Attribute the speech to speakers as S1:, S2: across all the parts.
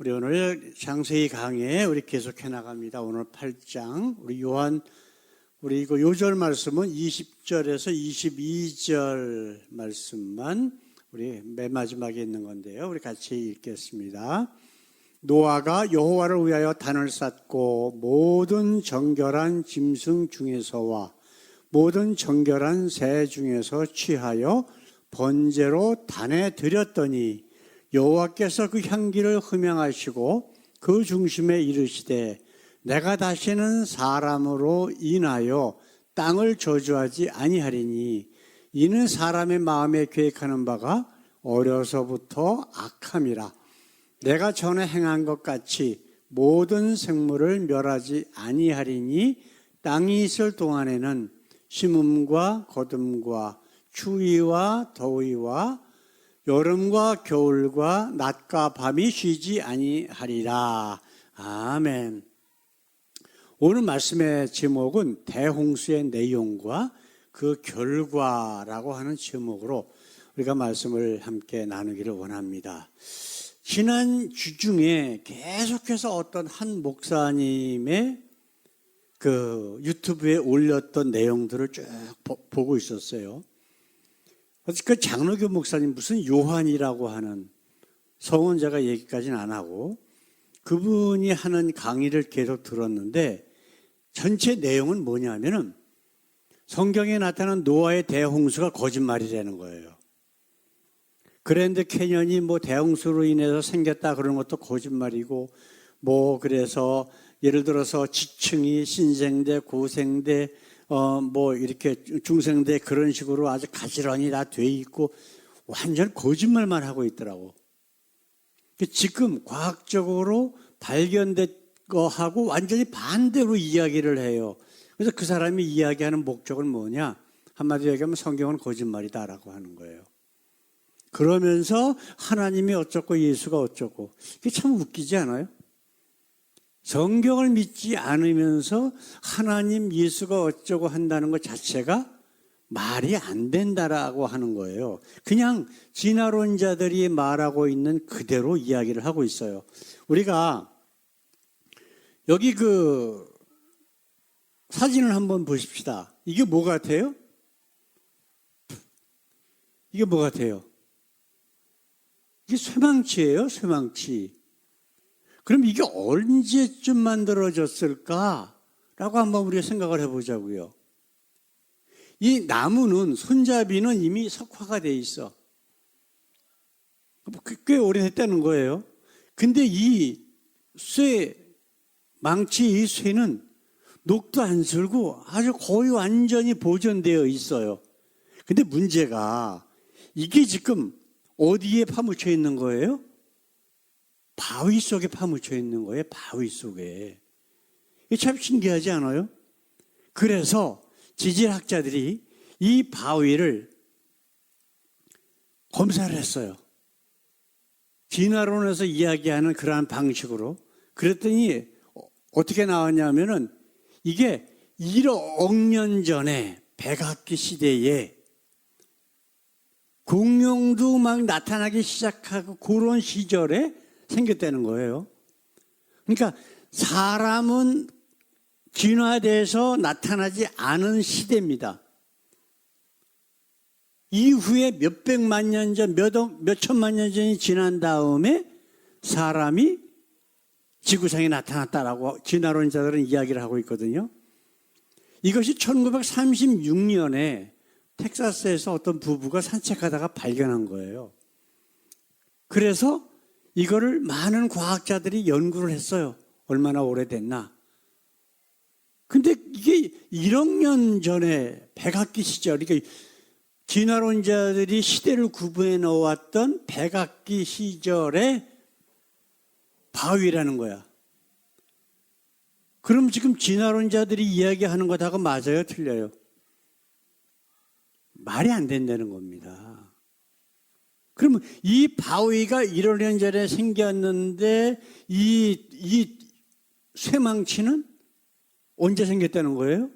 S1: 우리 오늘 창세기 강의 우리 계속해 나갑니다. 오늘 8장 우리 요한 우리 이거 요절 말씀은 20절에서 22절 말씀만 우리 맨 마지막에 있는 건데요. 우리 같이 읽겠습니다. 노아가 여호와를 위하여 단을 쌓고 모든 정결한 짐승 중에서와 모든 정결한 새 중에서 취하여 번제로 단에 드렸더니 여호와께서 그 향기를 흠양하시고 그 중심에 이르시되 내가 다시는 사람으로 인하여 땅을 저주하지 아니하리니 이는 사람의 마음에 계획하는 바가 어려서부터 악함이라. 내가 전에 행한 것 같이 모든 생물을 멸하지 아니하리니 땅이 있을 동안에는 심음과 거둠과 추위와 더위와 여름과 겨울과 낮과 밤이 쉬지 아니하리라. 아멘. 오늘 말씀의 제목은 대홍수의 내용과 그 결과라고 하는 제목으로 우리가 말씀을 함께 나누기를 원합니다. 지난 주 중에 계속해서 어떤 한 목사님의 그 유튜브에 올렸던 내용들을 쭉 보고 있었어요. 그 장로교 목사님 무슨 요한이라고 하는 성은 제가 얘기까지는 안 하고 그분이 하는 강의를 계속 들었는데 전체 내용은 뭐냐면은 성경에 나타난 노아의 대홍수가 거짓말이라는 거예요. 그랜드 캐년이 뭐 대홍수로 인해서 생겼다 그러는 것도 거짓말이고 뭐 그래서 예를 들어서 지층이 신생대, 고생대 뭐 이렇게 중생대 그런 식으로 아주 가지런히 다 돼 있고 완전 거짓말만 하고 있더라고. 지금 과학적으로 발견된 거하고 완전히 반대로 이야기를 해요. 그래서 그 사람이 이야기하는 목적은 뭐냐? 한마디로 얘기하면 성경은 거짓말이다라고 하는 거예요. 그러면서 하나님이 어쩌고 예수가 어쩌고. 이게 참 웃기지 않아요? 성경을 믿지 않으면서 하나님 예수가 어쩌고 한다는 것 자체가 말이 안 된다라고 하는 거예요. 그냥 진화론자들이 말하고 있는 그대로 이야기를 하고 있어요. 우리가 여기 그 사진을 한번 보십시다. 이게 뭐 같아요? 이게 뭐 같아요? 이게 쇠망치예요, 쇠망치. 그럼 이게 언제쯤 만들어졌을까라고 한번 우리가 생각을 해보자고요. 이 나무는 손잡이는 이미 석화가 돼 있어. 꽤 오래됐다는 거예요. 근데 이 망치 이 쇠는 녹도 안 슬고 아주 거의 완전히 보존되어 있어요. 근데 문제가 이게 지금 어디에 파묻혀 있는 거예요? 바위 속에 파묻혀 있는 거예요. 바위 속에. 이게 참 신기하지 않아요? 그래서 지질학자들이 이 바위를 검사를 했어요. 진화론에서 이야기하는 그러한 방식으로. 그랬더니 어떻게 나왔냐면은 이게 1억 년 전에 백악기 시대에 공룡도 막 나타나기 시작하고 그런 시절에 생겼다는 거예요. 그러니까 사람은 진화돼서 나타나지 않은 시대입니다. 이후에 몇백만 년 전, 몇천만 년 전이 지난 다음에 사람이 지구상에 나타났다라고 진화론자들은 이야기를 하고 있거든요. 이것이 1936년에 텍사스에서 어떤 부부가 산책하다가 발견한 거예요. 그래서 이거를 많은 과학자들이 연구를 했어요. 얼마나 오래됐나. 근데 이게 1억 년 전에 백악기 시절, 그러니까 진화론자들이 시대를 구분해 놓았던 백악기 시절의 바위라는 거야. 그럼 지금 진화론자들이 이야기하는 것하고 맞아요? 틀려요? 말이 안 된다는 겁니다. 그러면 이 바위가 1억 년 전에 생겼는데 이 쇠망치는 언제 생겼다는 거예요?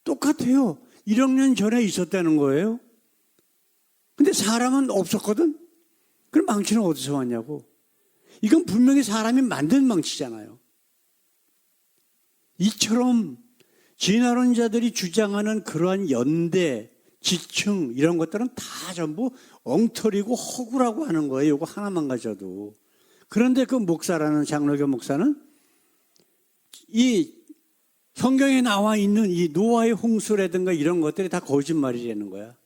S1: 똑같아요. 1억 년 전에 있었다는 거예요. 근데 사람은 없었거든? 그럼 망치는 어디서 왔냐고. 이건 분명히 사람이 만든 망치잖아요. 이처럼 진화론자들이 주장하는 그러한 연대, 지층 이런 것들은 다 전부 엉터리고 허구라고 하는 거예요. 이거 하나만 가져도. 그런데 그 목사라는 장로교 목사는 이 성경에 나와 있는 이 노아의 홍수라든가 이런 것들이 다 거짓말이라는 거야.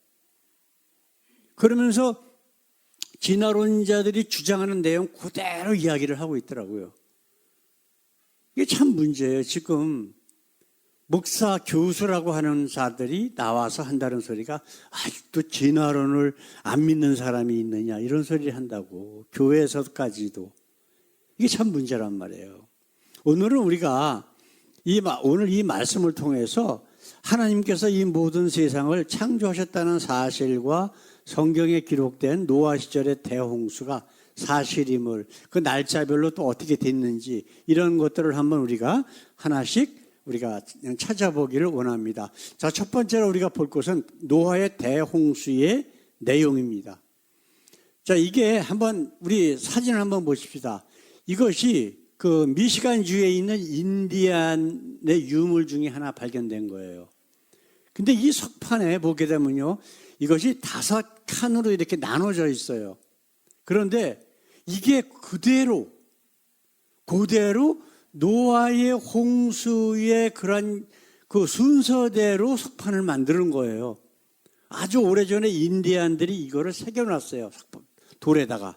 S1: 그러면서 진화론자들이 주장하는 내용 그대로 이야기를 하고 있더라고요. 이게 참 문제예요. 지금 목사, 교수라고 하는 자들이 나와서 한다는 소리가 아직도 진화론을 안 믿는 사람이 있느냐 이런 소리를 한다고. 교회에서까지도. 이게 참 문제란 말이에요. 오늘은 우리가 오늘 이 말씀을 통해서 하나님께서 이 모든 세상을 창조하셨다는 사실과 성경에 기록된 노아 시절의 대홍수가 사실임을, 그 날짜별로 또 어떻게 됐는지 이런 것들을 한번 우리가 하나씩 우리가 찾아보기를 원합니다. 자, 첫 번째로 우리가 볼 것은 노아의 대홍수의 내용입니다. 자, 이게 한번 우리 사진을 한번 보십시다. 이것이 그 미시간주에 있는 인디안의 유물 중에 하나 발견된 거예요. 근데 이 석판에 보게 되면요, 이것이 5칸으로 이렇게 나눠져 있어요. 그런데 이게 그대로 노아의 홍수의 그런 그 순서대로 석판을 만드는 거예요. 아주 오래전에 인디안들이 이거를 새겨놨어요. 돌에다가.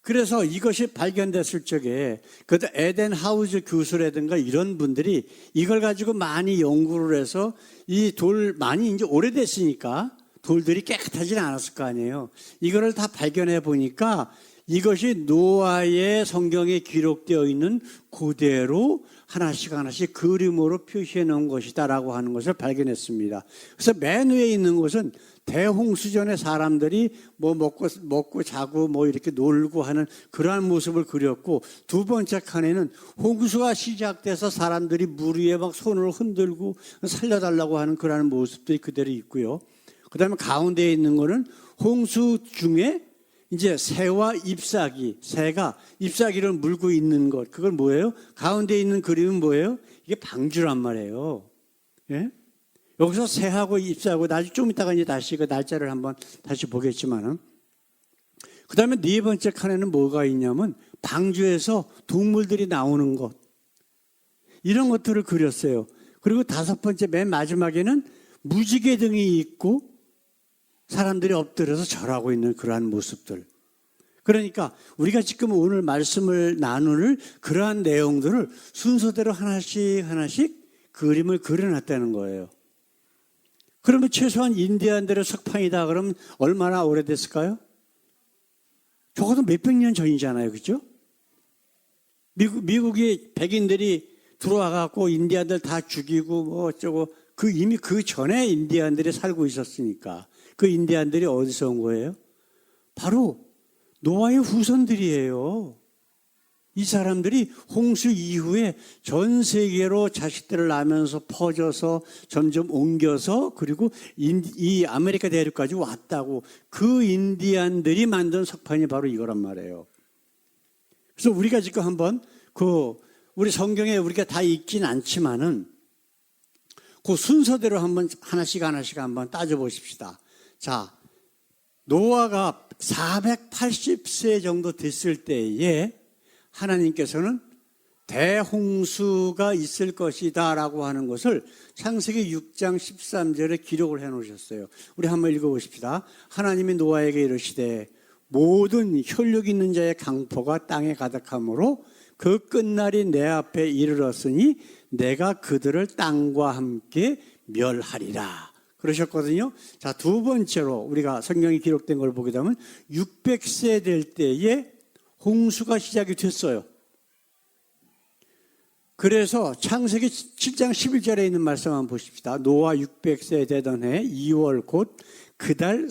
S1: 그래서 이것이 발견됐을 적에 그 에덴 하우즈 교수라든가 이런 분들이 이걸 가지고 많이 연구를 해서 이 돌 많이 이제 오래됐으니까 돌들이 깨끗하지는 않았을 거 아니에요. 이거를 다 발견해 보니까 이것이 노아의 성경에 기록되어 있는 그대로 하나씩 그림으로 표시해 놓은 것이다라고 하는 것을 발견했습니다. 그래서 맨 위에 있는 것은 대홍수 전에 사람들이 뭐 먹고 자고 뭐 이렇게 놀고 하는 그러한 모습을 그렸고, 두 번째 칸에는 홍수가 시작돼서 사람들이 물 위에 막 손을 흔들고 살려달라고 하는 그러한 모습들이 그대로 있고요. 그 다음에 가운데에 있는 거는 홍수 중에 이제 새와 잎사귀, 새가 잎사귀를 물고 있는 것, 그걸 뭐예요? 가운데 있는 그림은 뭐예요? 이게 방주란 말이에요. 예? 여기서 새하고 잎사귀고 나중에 좀 이따가 이제 다시 그 날짜를 한번 다시 보겠지만은, 그 다음에 네 번째 칸에는 뭐가 있냐면 방주에서 동물들이 나오는 것, 이런 것들을 그렸어요. 그리고 5번째 맨 마지막에는 무지개 등이 있고 사람들이 엎드려서 절하고 있는 그러한 모습들. 그러니까 우리가 지금 오늘 말씀을 나눌 그러한 내용들을 순서대로 하나씩 그림을 그려놨다는 거예요. 그러면 최소한 인디안들의 석판이다 그러면 얼마나 오래됐을까요? 적어도 몇백 년 전이잖아요. 그죠? 미국이 백인들이 들어와 갖고 인디안들 다 죽이고 뭐 어쩌고, 이미 그 전에 인디안들이 살고 있었으니까. 그 인디안들이 어디서 온 거예요? 바로 노아의 후손들이에요. 이 사람들이 홍수 이후에 전 세계로 자식들을 낳으면서 퍼져서 점점 옮겨서 그리고 이 아메리카 대륙까지 왔다고. 그 인디안들이 만든 석판이 바로 이거란 말이에요. 그래서 우리가 지금 한번 우리 성경에 우리가 다 읽진 않지만은 그 순서대로 한번 하나씩 한번 따져보십시다. 자, 노아가 480세 정도 됐을 때에 하나님께서는 대홍수가 있을 것이다 라고 하는 것을 창세기 6장 13절에 기록을 해 놓으셨어요. 우리 한번 읽어보십시다. 하나님이 노아에게 이르시되 모든 혈육 있는 자의 강포가 땅에 가득하므로 그 끝날이 내 앞에 이르렀으니 내가 그들을 땅과 함께 멸하리라 그러셨거든요. 자, 두 번째로 우리가 성경에 기록된 걸 보게 되면 600세 될 때에 홍수가 시작이 됐어요. 그래서 창세기 7장 11절에 있는 말씀 한번 보십시다. 노아 600세 되던 해 2월 곧 그달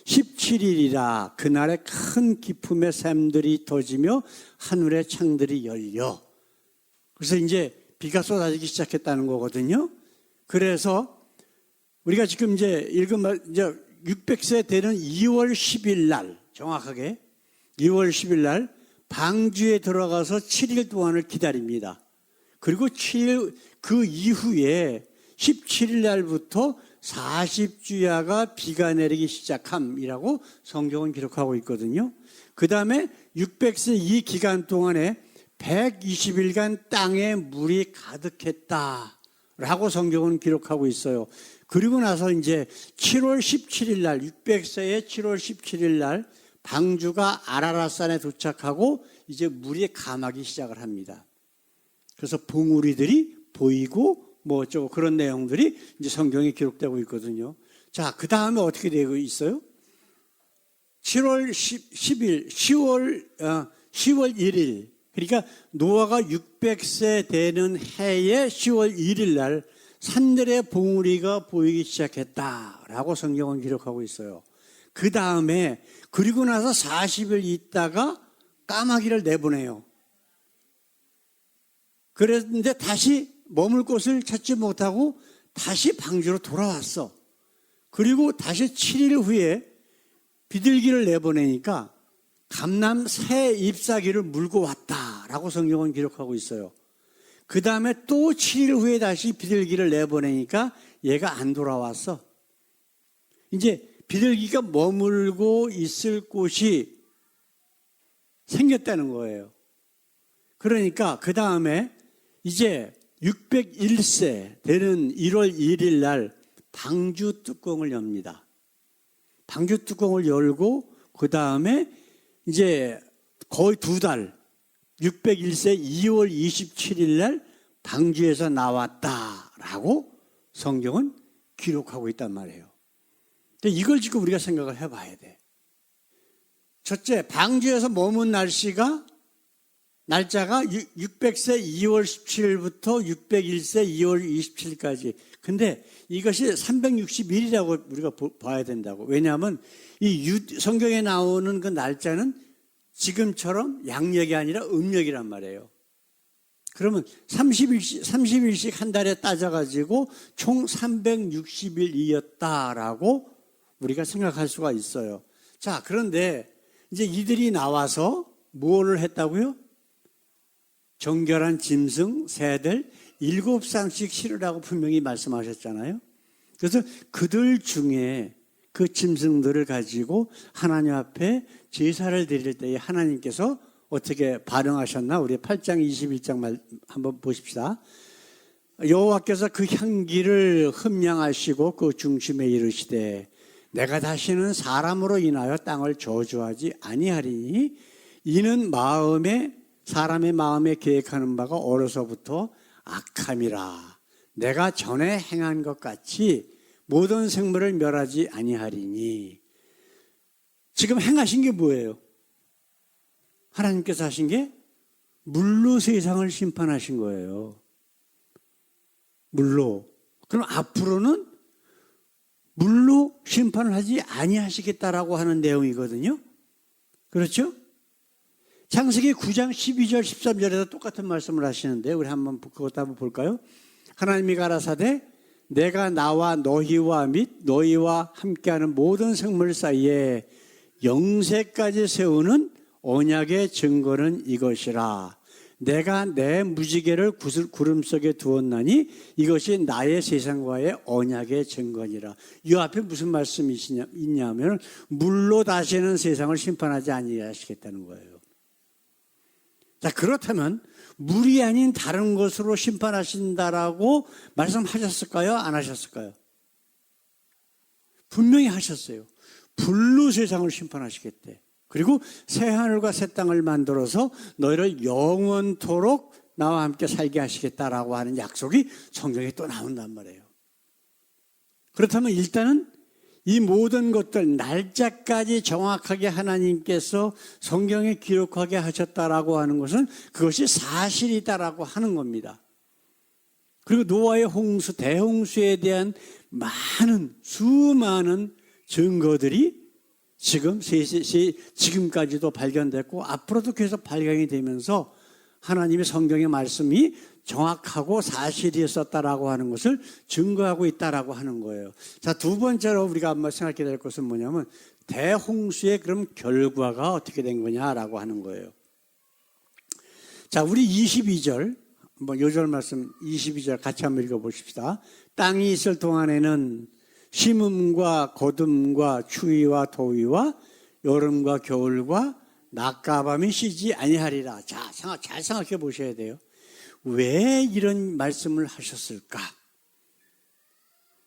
S1: 17일이라 그날에 큰 기품의 샘들이 터지며 하늘의 창들이 열려. 그래서 이제 비가 쏟아지기 시작했다는 거거든요. 그래서 우리가 지금 이제 읽은 말, 이제 600세 되는 2월 10일 날 정확하게 2월 10일 날 방주에 들어가서 7일 동안을 기다립니다. 그리고 7일 그 이후에 17일 날부터 40주야가 비가 내리기 시작함이라고 성경은 기록하고 있거든요. 그 다음에 600세 이 기간 동안에 120일간 땅에 물이 가득했다라고 성경은 기록하고 있어요. 그리고 나서 이제 7월 17일 날 600세의 7월 17일 날 방주가 아라랏산에 도착하고 이제 물이 감하기 시작을 합니다. 그래서 봉우리들이 보이고 뭐 어쩌고 그런 내용들이 이제 성경에 기록되고 있거든요. 자, 그 다음에 어떻게 되고 있어요? 10월 1일. 그러니까 노아가 600세 되는 해의 10월 1일 날 산들의 봉우리가 보이기 시작했다라고 성경은 기록하고 있어요. 그 다음에 그리고 나서 40일 있다가 까마귀를 내보내요. 그랬는데 다시 머물 곳을 찾지 못하고 다시 방주로 돌아왔어. 그리고 다시 7일 후에 비둘기를 내보내니까 감람 새 잎사귀를 물고 왔다라고 성경은 기록하고 있어요. 그 다음에 또 7일 후에 다시 비둘기를 내보내니까 얘가 안 돌아왔어. 이제 비둘기가 머물고 있을 곳이 생겼다는 거예요. 그러니까 그 다음에 이제 601세 되는 1월 1일 날 방주 뚜껑을 엽니다. 방주 뚜껑을 열고 그 다음에 이제 거의 2달 601세 2월 27일 날 방주에서 나왔다라고 성경은 기록하고 있단 말이에요. 근데 이걸 지금 우리가 생각을 해봐야 돼. 첫째, 방주에서 머문 날짜가 600세 2월 17일부터 601세 2월 27일까지. 근데 이것이 360일이라고 우리가 봐야 된다고. 왜냐하면 이 성경에 나오는 그 날짜는 지금처럼 양력이 아니라 음력이란 말이에요. 그러면 30일씩 한 달에 따져가지고 총 360일이었다라고 우리가 생각할 수가 있어요. 자, 그런데 이제 이들이 나와서 뭐를 했다고요? 정결한 짐승, 새들 7쌍씩 실으라고 분명히 말씀하셨잖아요. 그래서 그들 중에 그 짐승들을 가지고 하나님 앞에 제사를 드릴 때에 하나님께서 어떻게 반응하셨나? 우리 8장 21장 말 한번 보십시다. 여호와께서 그 향기를 흠량하시고 그 중심에 이르시되 내가 다시는 사람으로 인하여 땅을 저주하지 아니하리니 이는 사람의 마음에 계획하는 바가 어려서부터 악함이라. 내가 전에 행한 것 같이 모든 생물을 멸하지 아니하리니. 지금 행하신 게 뭐예요? 하나님께서 하신 게 물로 세상을 심판하신 거예요. 물로. 그럼 앞으로는 물로 심판을 하지 아니하시겠다라고 하는 내용이거든요. 그렇죠? 창세기 9장 12절 13절에도 똑같은 말씀을 하시는데 우리 한번 그것도 한번 볼까요? 하나님이 가라사대 내가 나와 너희와 및 너희와 함께하는 모든 생물 사이에 영세까지 세우는 언약의 증거는 이것이라. 내가 내 무지개를 구름 속에 두었나니 이것이 나의 세상과의 언약의 증거니라. 이 앞에 무슨 말씀이 있냐면 물로 다시는 세상을 심판하지 아니하시겠다는 거예요. 자, 그렇다면 물이 아닌 다른 것으로 심판하신다라고 말씀하셨을까요? 안 하셨을까요? 분명히 하셨어요. 불로 세상을 심판하시겠대. 그리고 새 하늘과 새 땅을 만들어서 너희를 영원토록 나와 함께 살게 하시겠다라고 하는 약속이 성경에 또 나온단 말이에요. 그렇다면 일단은 이 모든 것들 날짜까지 정확하게 하나님께서 성경에 기록하게 하셨다라고 하는 것은 그것이 사실이다라고 하는 겁니다. 그리고 노아의 홍수, 대홍수에 대한 수많은 증거들이 지금까지도 발견됐고 앞으로도 계속 발견이 되면서 하나님의 성경의 말씀이 정확하고 사실이었었다라고 하는 것을 증거하고 있다라고 하는 거예요. 자, 두 번째로 우리가 한번 생각해야 될 것은 뭐냐면 대홍수의 그럼 결과가 어떻게 된 거냐라고 하는 거예요. 자, 우리 22절, 요절 말씀 22절 같이 한번 읽어보십시다. 땅이 있을 동안에는 심음과 거둠과 추위와 더위와 여름과 겨울과 낮과 밤이 쉬지 아니하리라. 자, 잘 생각해 보셔야 돼요. 왜 이런 말씀을 하셨을까?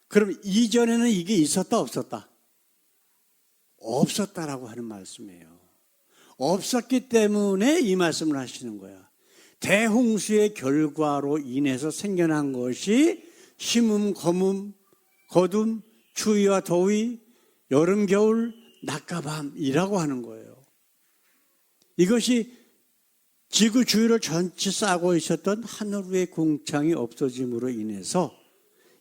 S1: 그럼 이전에는 이게 있었다 없었다? 없었다라고 하는 말씀이에요. 없었기 때문에 이 말씀을 하시는 거야. 대홍수의 결과로 인해서 생겨난 것이 심음, 거둠, 추위와 더위, 여름, 겨울, 낮과 밤이라고 하는 거예요. 이것이 지구 주위를 전체 싸고 있었던 하늘 위의 궁창이 없어짐으로 인해서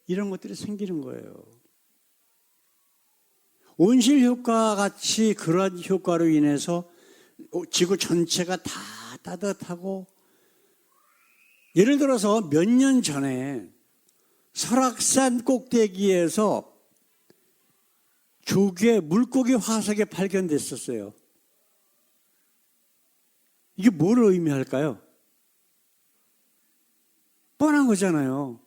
S1: 이런 것들이 생기는 거예요. 온실 효과와 같이 그러한 효과로 인해서 지구 전체가 다 따뜻하고, 예를 들어서 몇 년 전에 설악산 꼭대기에서 조개, 물고기 화석이 발견됐었어요. 이게 뭘 의미할까요? 뻔한 거잖아요.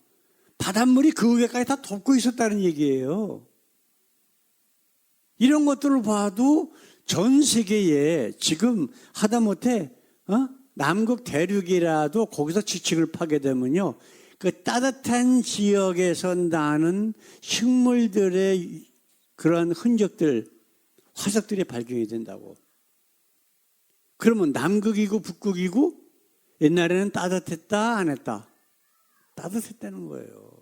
S1: 바닷물이 그 위에까지 다 덮고 있었다는 얘기예요. 이런 것들을 봐도 전 세계에 지금 하다못해 남극 대륙이라도 거기서 지층을 파게 되면요, 그 따뜻한 지역에서 나는 식물들의 그런 흔적들, 화석들이 발견이 된다고. 그러면 남극이고 북극이고 옛날에는 따뜻했다 안 했다? 따뜻했다는 거예요.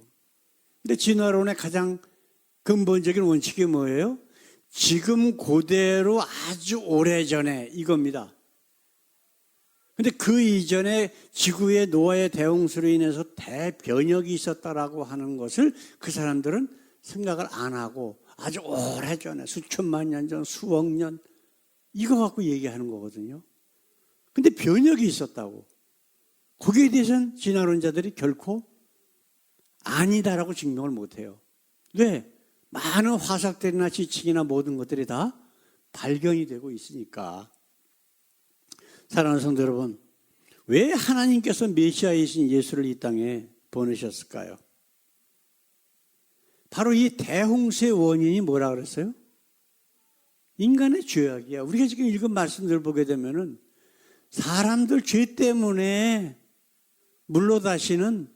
S1: 근데 진화론의 가장 근본적인 원칙이 뭐예요? 지금 그대로 아주 오래전에 이겁니다. 근데 그 이전에 지구의 노아의 대홍수로 인해서 대변혁이 있었다라고 하는 것을 그 사람들은 생각을 안 하고 아주 오래전에 수천만 년 전, 수억 년 이거 갖고 얘기하는 거거든요. 근데 변혁이 있었다고. 거기에 대해서는 진화론자들이 결코 아니다라고 증명을 못해요. 왜? 많은 화석들이나 지층이나 모든 것들이 다 발견이 되고 있으니까. 사랑하는 성도 여러분, 왜 하나님께서 메시아이신 예수를 이 땅에 보내셨을까요? 바로 이 대홍수의 원인이 뭐라 그랬어요? 인간의 죄악이야. 우리가 지금 읽은 말씀들을 보게 되면은 사람들 죄 때문에 물로 다시는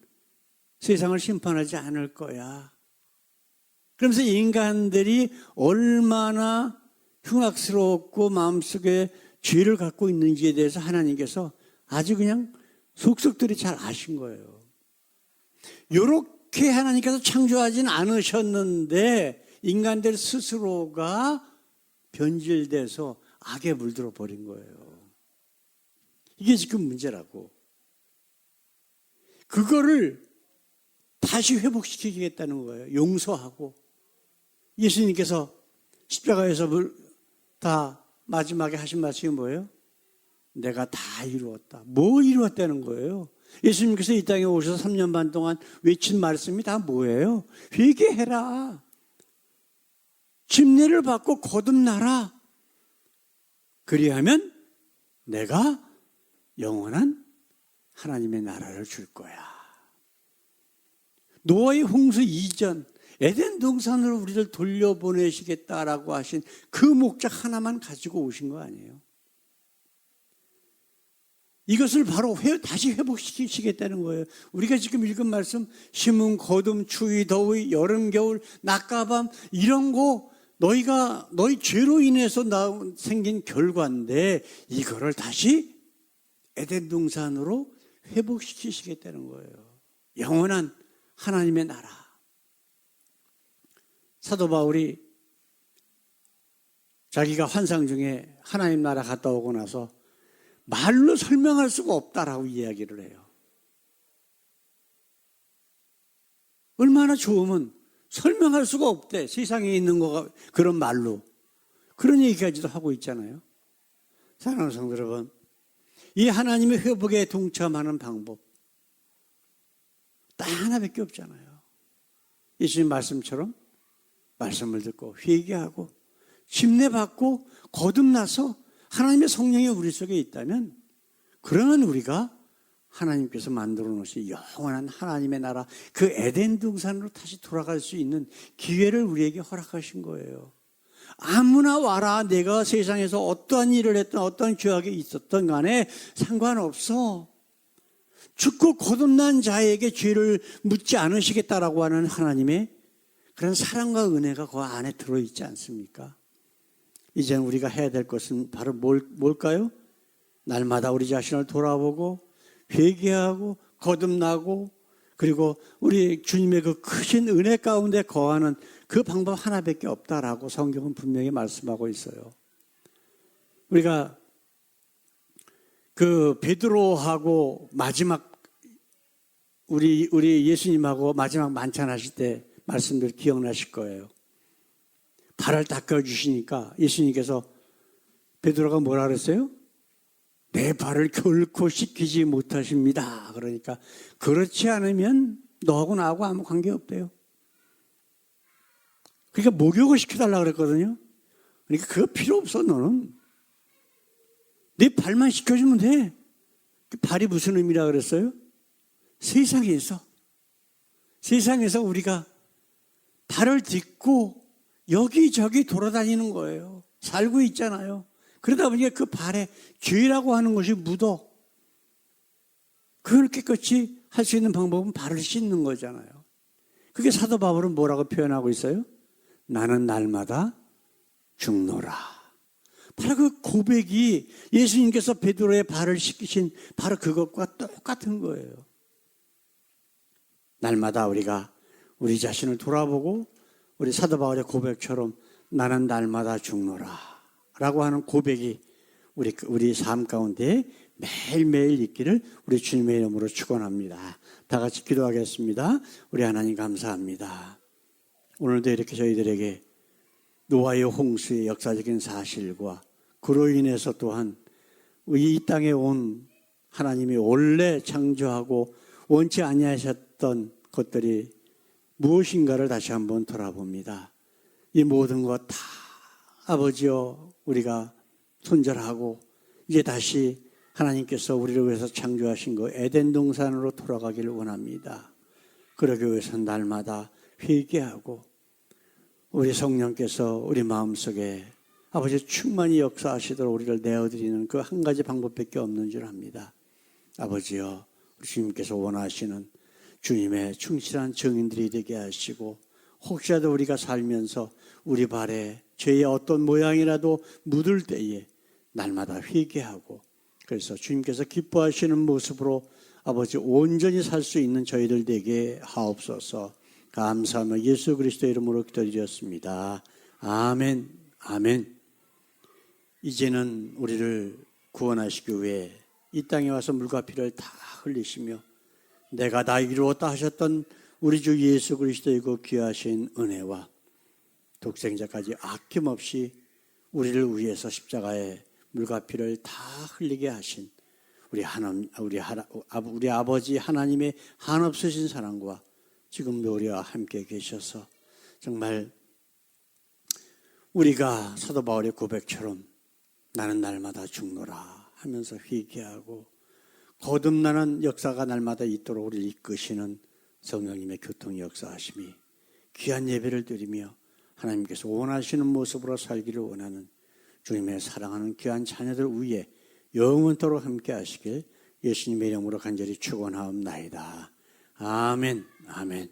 S1: 세상을 심판하지 않을 거야. 그러면서 인간들이 얼마나 흉악스럽고 마음속에 죄를 갖고 있는지에 대해서 하나님께서 아주 그냥 속속들이 잘 아신 거예요. 이렇게 하나님께서 창조하진 않으셨는데 인간들 스스로가 변질돼서 악에 물들어 버린 거예요. 이게 지금 문제라고. 그거를 다시 회복시키겠다는 거예요. 용서하고. 예수님께서 십자가에서 다 마지막에 하신 말씀이 뭐예요? 내가 다 이루었다. 뭐 이루었다는 거예요? 예수님께서 이 땅에 오셔서 3년 반 동안 외친 말씀이 다 뭐예요? 회개해라. 침례를 받고 거듭나라. 그리하면 내가 영원한 하나님의 나라를 줄 거야. 노아의 홍수 이전 에덴 동산으로 우리를 돌려보내시겠다라고 하신 그 목적 하나만 가지고 오신 거 아니에요? 이것을 바로 다시 회복시키시겠다는 거예요. 우리가 지금 읽은 말씀, 심음, 거둠, 추위, 더위, 여름, 겨울, 낮과 밤 이런 거 너희 죄로 인해서 생긴 결과인데 이거를 다시 에덴 동산으로 회복시키시겠다는 거예요. 영원한 하나님의 나라. 사도 바울이 자기가 환상 중에 하나님 나라 갔다 오고 나서 말로 설명할 수가 없다라고 이야기를 해요. 얼마나 좋으면 설명할 수가 없대. 세상에 있는 거가 그런 말로. 그런 얘기까지도 하고 있잖아요. 사랑하는 성도 여러분, 이 하나님의 회복에 동참하는 방법 딱 하나밖에 없잖아요. 예수님 말씀처럼 말씀을 듣고 회개하고 침례받고 거듭나서 하나님의 성령이 우리 속에 있다면, 그러면 우리가 하나님께서 만들어 놓으신 영원한 하나님의 나라, 그 에덴 동산으로 다시 돌아갈 수 있는 기회를 우리에게 허락하신 거예요. 아무나 와라. 내가 세상에서 어떠한 일을 했든 어떠한 죄악이 있었든 간에 상관없어. 죽고 거듭난 자에게 죄를 묻지 않으시겠다라고 하는 하나님의 그런 사랑과 은혜가 그 안에 들어있지 않습니까? 이제 우리가 해야 될 것은 바로 뭘까요? 날마다 우리 자신을 돌아보고 회개하고 거듭나고, 그리고 우리 주님의 그 크신 은혜 가운데 거하는 그 방법 하나밖에 없다라고 성경은 분명히 말씀하고 있어요. 우리가 그 베드로하고 마지막 우리 예수님하고 마지막 만찬하실 때 말씀들 기억나실 거예요. 발을 닦아주시니까 예수님께서 베드로가 뭐라 그랬어요? 내 발을 결코 씻기지 못하십니다. 그러니까 그렇지 않으면 너하고 나하고 아무 관계없대요. 그러니까 목욕을 시켜달라고 그랬거든요. 그러니까 그거 필요 없어. 너는 내 발만 씻겨주면 돼. 그 발이 무슨 의미라 그랬어요? 세상에서 우리가 발을 딛고 여기저기 돌아다니는 거예요. 살고 있잖아요. 그러다 보니까 그 발에 죄라고 하는 것이 묻어. 그걸 깨끗이 할 수 있는 방법은 발을 씻는 거잖아요. 그게 사도 바울은 뭐라고 표현하고 있어요? 나는 날마다 죽노라. 바로 그 고백이 예수님께서 베드로의 발을 씻기신 바로 그것과 똑같은 거예요. 날마다 우리가 우리 자신을 돌아보고 우리 사도 바울의 고백처럼 나는 날마다 죽노라 라고 하는 고백이 우리 삶 가운데 매일매일 있기를 우리 주님의 이름으로 축원합니다. 다 같이 기도하겠습니다. 우리 하나님 감사합니다. 오늘도 이렇게 저희들에게 노아의 홍수의 역사적인 사실과 그로 인해서 또한 이 땅에 온 하나님이 원래 창조하고 원치 아니하셨던 것들이 무엇인가를 다시 한번 돌아봅니다. 이 모든 것 다 아버지여 우리가 손절하고 이제 다시 하나님께서 우리를 위해서 창조하신 그 에덴 동산으로 돌아가기를 원합니다. 그러기 위해서 날마다 회개하고 우리 성령께서 우리 마음속에 아버지 충만히 역사하시도록 우리를 내어드리는 그 한 가지 방법밖에 없는 줄 압니다. 아버지여, 우리 주님께서 원하시는 주님의 충실한 증인들이 되게 하시고, 혹시라도 우리가 살면서 우리 발에 죄의 어떤 모양이라도 묻을 때에 날마다 회개하고, 그래서 주님께서 기뻐하시는 모습으로 아버지 온전히 살 수 있는 저희들 되게 하옵소서. 감사하며 예수 그리스도의 이름으로 기도드렸습니다. 아멘. 아멘. 이제는 우리를 구원하시기 위해 이 땅에 와서 물과 피를 다 흘리시며 내가 다 이루었다 하셨던 우리 주 예수 그리스도의 그 귀하신 은혜와 독생자까지 아낌없이 우리를 위해서 십자가에 물과 피를 다 흘리게 하신 우리 아버지 하나님의 한없으신 사랑과 지금도 우리와 함께 계셔서 정말 우리가 사도 바울의 고백처럼 나는 날마다 죽노라 하면서 회개하고 거듭나는 역사가 날마다 있도록 우리를 이끄시는 성령님의 교통 역사하심이 귀한 예배를 드리며 하나님께서 원하시는 모습으로 살기를 원하는 주님의 사랑하는 귀한 자녀들 위에 영원토록 함께 하시길 예수님의 이름으로 간절히 축원하옵나이다. 아멘. 아멘.